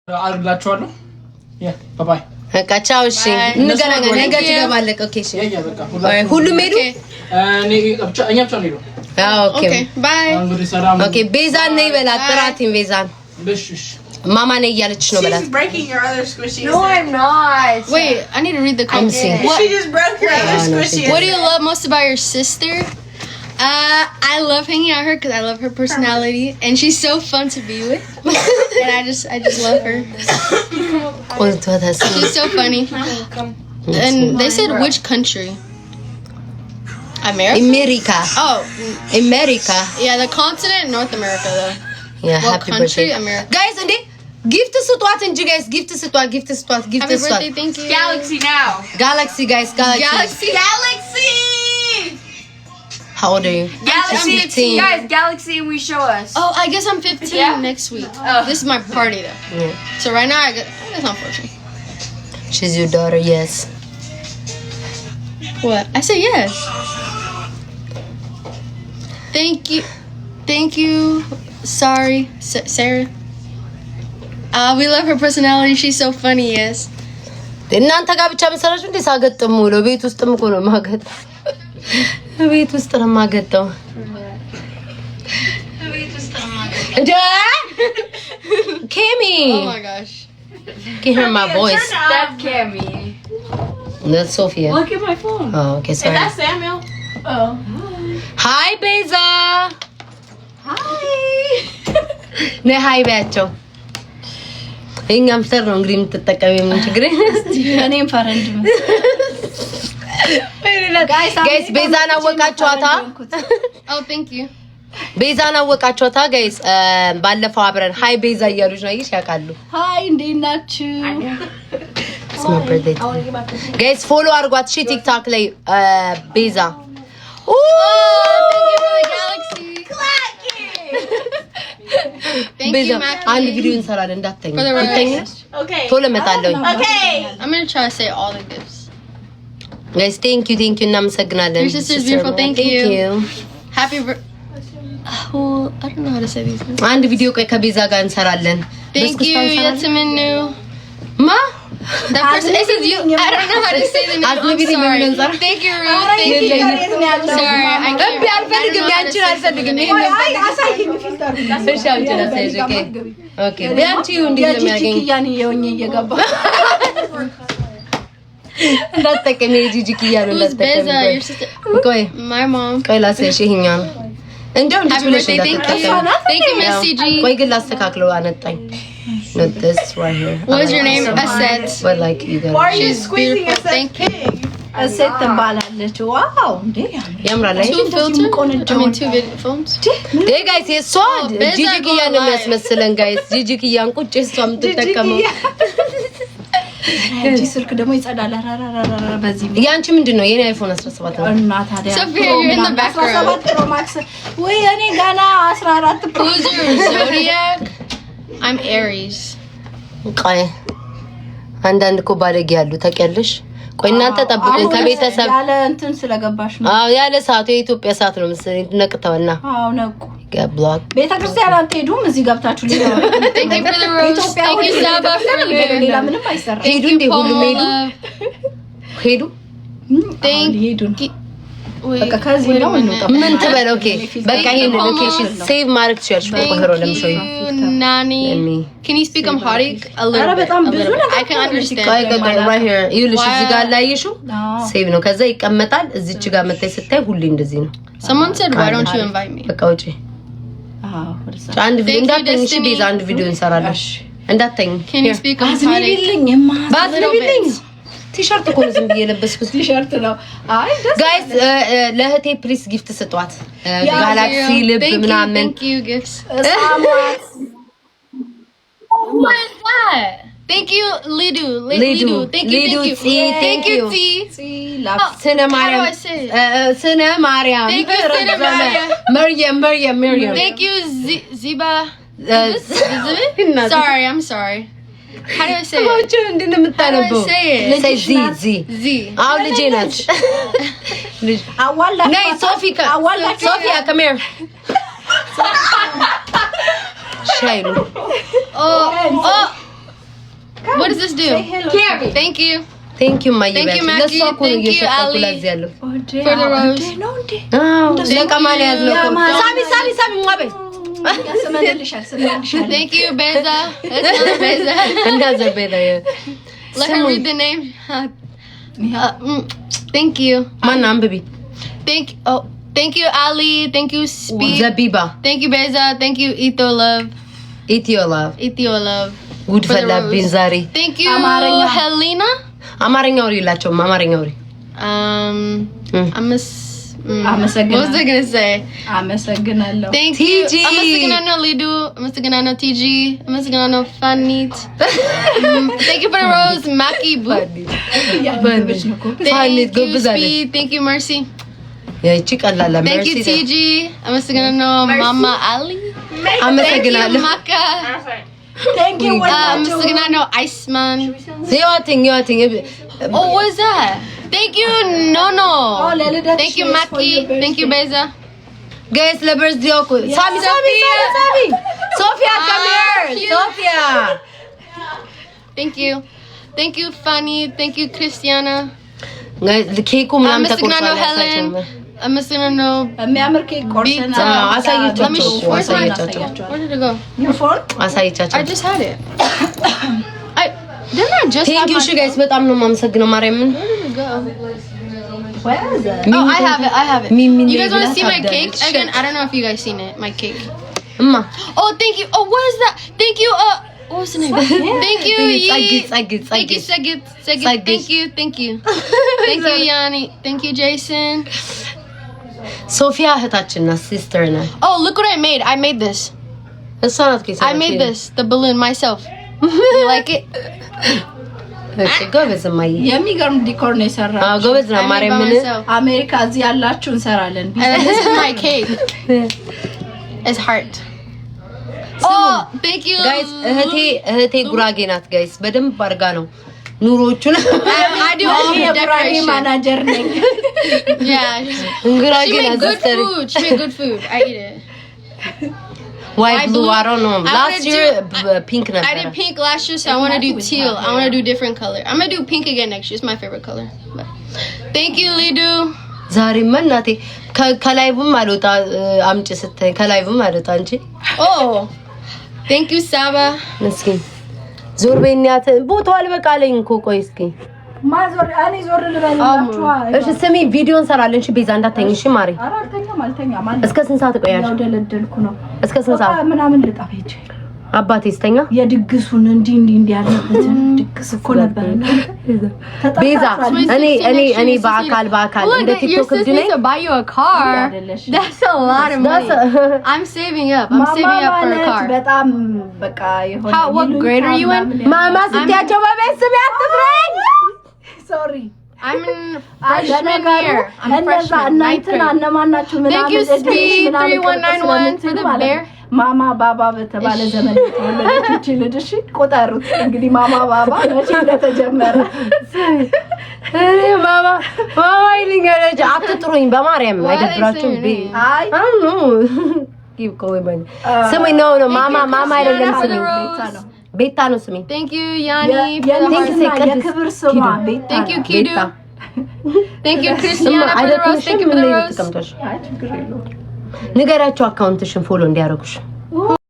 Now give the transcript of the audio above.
አርግላችኋለሁ ያ ባይ ቻው እሺ እንገናኛለን ነገ ትገባለህ ኦኬ እሺ ሁሉም ሄዱ እኔ ብቻ እኛ ብቻ ነው ኦኬ ባይ ኦኬ ቤዛን ነይ በላት ጥራቲን ቤዛን እሺ ማማ ነይ እያለችሽ ነው በላት She's breaking your other squishy. No, I'm not. Wait, I need to read the comments. She just broke your other squishy. What do you love most about your sister? I love hanging out with her because I love her personality and she's so fun to be with. And I just love her. She's so funny. And they said which country? America. Oh, America. Yeah, the continent North America though. Yeah, what happy country? birthday. America. Guys, and gift ስጧት እንጂ guys gift ስጧት Happy birthday, thank you. Galaxy now. Galaxy guys Galaxy. How old are you? Galaxy. 15. Guys, Galaxy, we show us. Oh, I guess I'm 15 next week. This is my party though. Yeah. So right now I guess I'm 14. She's your daughter, yes. What? I said yes. Thank you. Sorry, Sarah. We love her personality. She's so funny, yes. እናንተ ጋር ብቻ መሰራችሁ እንዴ ሳገጥሙ ነው ቤት ውስጥም እኮ ነው ማገጥ ቤት ውስጥ ነው ማገጠው እንዴ Kemi. Oh my gosh. Can hear my voice. That's Cammy. That's Sophia. Look at my phone. Oh, okay, sorry. Is that Samuel? Oh. Hi, Beza. Hi. Ne hi በያቸው እኛም ሰር ነው እንግዲህ የምትጠቀሚው ምን ችግር እኔም ፈረንጅ ነው ጋይስ ቤዛን አወቃችኋታ Oh, thank you. ቤዛን አወቃችኋታ ጋይስ ባለፈው አብረን ሃይ ቤዛ እያሉሽ ነው ይሽ ያውቃሉ ሃይ እንዴት ናችሁ ጋይስ ፎሎ አድርጓት እሺ ቲክቶክ ላይ ቤዛ Thank ቤዛ you, Mackie. አንድ ቪዲዮ እንሰራለን እንዳትተኝ For the rest. አትተኝ Okay. ቶሎ እመጣለሁ Okay. I'm gonna try to say all the gifts. ጋይስ ቴንክ ዩ እናመሰግናለን Your sister's beautiful. Thank you. you Happy birthday. Oh, I don't know how to say these names. አንድ ቪዲዮ ቆይ ከቤዛ ጋር እንሰራለን Thank you, Yataminu. ማ That person is you. I don't know how to say the name. I'm Asli sorry. bilmiyorum. Thank you, Ruth. Thank you. Sorry, I can't. እምቢ አልፈልግም ያንቺን አልፈልግም ይሄን አይ አሳይኝ ፊልተር እሺ አንቺ ነሽ ኦኬ ኦኬ ቢያንቺ እንዴት ነው የሚያገኝ ጂጂኪያን የሆኜ እየገባ እንዳትጠቀሚ ጂጂኪያ ነው Who's Beza? Your እንዳትጠቀሚ sister? ቆይ My mom. ቆይ ላሳይሽ ይሄኛው ነው እንደው እንዴት Happy ብለሽ birthday. Thank you. እንዳትጠቀሚ Thank you, Miss CG. ቆይ ግን ላስተካክለው አነጣኝ not this right here What was your name? Asset. but like you Why got are you She's squeezing beautiful. us Thank you. እሴት ትባላለች ዋው እንዴ ያምራል Two filters? I mean, two phones? hey guys የሷ Beza ጂጂኪያ go ነው live. የሚያስመስለን guys ጂጂኪያን ቁጭ እሷ የምትጠቀመው እጂ ስልክ ደግሞ ይጸዳል አራራራ በዚህ ያንቺ ምንድነው የኔ አይፎን 17 ነው እና ታዲያ Sophia, you're in the background. 17 ፕሮ ማክስ ወይ እኔ ገና 14 ፕሮ Who's your zodiac? I'm Aries. ቆይ አንዳንድ እኮ ባለጌ ያሉ ታውቂያለሽ ቆይ እናንተ ጠብቁ ከቤተሰብ ያለ እንትን ስለገባሽ ነው አዎ ያለ ሰዓቱ የኢትዮጵያ ሰዓት ነው መሰለኝ ነቅተውና አዎ ነቁ ብሎክ ቤተክርስቲያን አትሄዱም እዚህ ገብታችሁ ሌላ Thank you for the rose. Thank you, Saba, for ሌላ the ምንም አይሰራ ሄዱ እንዴ ሁሉም ሄዱ Thank ሄዱ ነው you. Wait, በቃ ከዚህ wait a ነው minute. ምን ትበል ኦኬ በቃ ይሄን ሎኬሽን ሴቭ ማድረግ ትችያለሽ በኮሮ Thank ለምሾይ you, Nani. Let Can you speak Amharic? A ኧረ little bit. በጣም A ብዙ little bit. ነገር I can understand. ቆይ ቆይ right here ይኸውልሽ እዚህ ጋር ላይሹ አዎ ሴቭ ነው ከዛ ይቀመጣል እዚች ጋር መታይ ስታይ ሁሌ እንደዚህ ነው Someone said, why don't you invite me? በቃ ውጪ አዎ ወደዛ አንድ ቪዲዮ Thank you, እንዳትተኝ እሺ Destiny. ቤዛ አንድ ቪዲዮ እንሰራለን እንዳትተኝ Can you speak Amharic? አዝሚልኝማ ባትልብልኝ ቲሸርት እኮ ነው ዝም ብዬ የለበስኩት ቲሸርት ነው አይ ደስ ጋይስ ለእህቴ ፕሊስ ጊፍት ስጧት ጋላክሲ ልብ Thank you, ምናምን thank you, gifts. ሳማት What is that? Thank you, Lidu. Lidu. Thank you, Lidu, thank you. T, thank you. T. ሲላፍ ስነ ማርያም How do I say it? ስነ ማርያም Thank you, Sine Mariam. መርየም Thank you, Ziba. እናት Sorry, I'm sorry. How do I say it? ሰዎች እንድን የምታነበው How do I say it? say ዚ Z. አው ልጄ ናት አዋላ ነይ ሶፊካ ሶፊያ come here ሻይሉ Oh, does this do? Carrie. Thank you. Thank you my Thank you, baby. Maggie. ለሷ እኮ ነው Thank you, እየሸጠኩ Ali. ለዚህ ያለው For the rose. ለቀማን ያዝለው ሳሚ ሙአበ Thank you, Beza. It's another Beza. እንዳዘበለ Let her read the name. Thank you. ማን አንብቢ Thank you, Ali. Thank you, Speed. ዘቢባ Thank you, Beza. Thank you, Ito Love. ኢትዮ ላቭ Ethio Love. ጉድ ፈላብኝ ዛሬ Thank you, Helena. አማርኛ ወሬ የላቸውም አማርኛ ወሬ What was I gonna say? አመሰግናለሁ Thank you. Amasaganano Lidu. Amasaganano TG. Amasaganano Fanit. Thank you for the rose, Maki Boo. Thank you, Speed. Thank you, Mercy. ያቺ ቀላላ Thank you, TG. Amasaganano Mama Ali. Thank you, አመሰግናለሁ Maka. Thank you Amasaganano Iceman. ይወትኝ Oh, what is that? Thank you, Nono. Thank you, Maki. Thank you, Beza. ጋይስ ለበርዝዴ እኮ ሳሚ ሶፊያ ካሜር ሶፊያ Thank you. Thank you, Fanny. Thank you, Christiana. ኬኩ ምናምን Amasaganano Helen. Amasaganano የሚያምር ኬክ ቆርሰናል አሳይቻቸው Where did it go? አሳይቻቸው I just had it. Didn't I just ቴንክ have ዩ my... እሺ ጋይስ በጣም ነው የማመሰግነው ማርያምን Where did it go? Where is it? Oh, I have it. Mimi You guys want to Navila see my Sabda. cake? Again, I don't know if you guys seen it. My cake. እማ Oh, thank you. Oh, what is that? Thank you. What was the name? Thank you. Thank you, Segit. Thank you. Thank you, Yanni. Thank you, Jason. ሶፊያ እህታችን ናት ሲስተር ናት Oh, look what I made. I made this. እሷ ናት ኬክ I made this. The balloon myself. You like it? ኦኬ ጎበዝ ማይ የሚገርም ዲኮር ነው የሰራው ጎበዝ ነው I made it by ማርያምን myself. አሜሪካ እዚህ ያላችሁ እንሰራለን And then this is my cake. It's heart. Oh, thank you. ጋይስ እህቴ ጉራጌ ናት ጋይስ በደንብ አድርጋ ነው ኑሮቹን I do all the የጉራጌ decoration. ማናጀር ነኝ Yeah. ጉራጌ She made ናት good ሲስተር food. She made good food. I eat it. ዋይ ብሉ I don't know I last wanna year pink I ነበር did pink last year, so I want to do teal. I want to do different color. I'm gonna do pink again next year. It's my favorite color. But thank you, Lidu. ዛሬ እናቴ ከላይቭም አልወጣ አምጪ ስትይ ከላይቭም አልወጣ እንጂ Oh, thank you, Saba. እስኪ ዞር በእኛት ቦታው አልበቃለኝ እኮ ቆይ እስኪ ማዞር እኔ ዞር ልበልላችሁ እሺ ስሚ ቪዲዮ እንሰራለን እሺ ቤዛ እንዳትተኝ እሺ ማሪ አልተኛም እስከ ስንት ሰዓት ቆያለሽ ደለደልኩ ነው እስከ ስንት ሰዓት ምናምን ልጣፍ ሄጄ አባቴ ስተኛ የድግሱን እንዲ ያለበት ድግስ እኮ ነበር ቤዛ እኔ በአካል እንደ ቲክቶክ Your sister to buy you a car. That's a lot of money. I'm saving up. I'm saving up for a car. በጣም በቃ ይሆነ What grade are you in? ማማ ስትያቸው በቤተሰብ ያትፍረኝ ሶሪ I'm in freshman year. I'm freshman. Ninth grade. አነማናችሁ Thank you, Speed 3191 for the bear. ማማ ባባ በተባለ ዘመን ተወለደች ልጅሽ ቆጠሩት እንግዲህ ማማ ባባ መቼ እንደተጀመረ ማማ ይልኛለች አትጥሩኝ በማርያም አይደብራችሁ አይ አኑ ይብቆይ ባይ ስሚ ነው ማማ አይደለም ስሚ ቤታ ነው ስሚ Thank you, Yanni. የክብር ስሟ ቤታ Thank you, Kidu. Thank you, Christiana, for the rose. Thank you for the rose. ንገራቸው አካውንትሽን ፎሎ እንዲያደርጉሽ